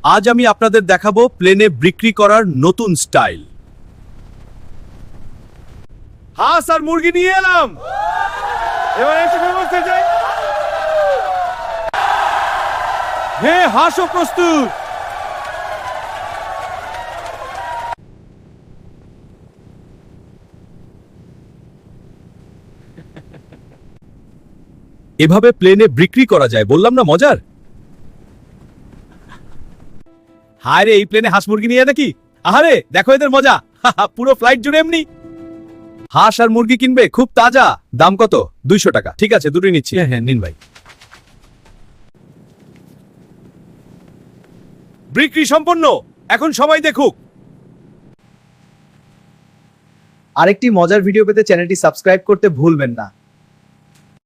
আজ আমি আপনাদের দেখাবো প্লেনে বিক্রি করার নতুন স্টাইল। হাঁস আর মুরগি নিয়ে এলাম। এবার একটু ব্যবস্থা চাই। হ্যাঁ, হাঁসও প্রস্তুত। এভাবে প্লেনে বিক্রি করা যায়, বললাম না মজার। হায় রে, এই প্লেনে হাঁস মুরগি নিয়ে নাকি? আহারে দেখো এদের মজা। পুরো ফ্লাইট জুড়ে এমনি হাঁস আর মুরগি কিনবে, খুব তাজা। দাম কত? 200 টাকা। ঠিক আছে, দুটোই নিচ্ছি। হ্যাঁ হ্যাঁ, নিন ভাই। বিক্রি সম্পন্ন। এখন সবাই দেখুক। আরেকটি মজার ভিডিও পেতে চ্যানেলটি সাবস্ক্রাইব করতে ভুলবেন না।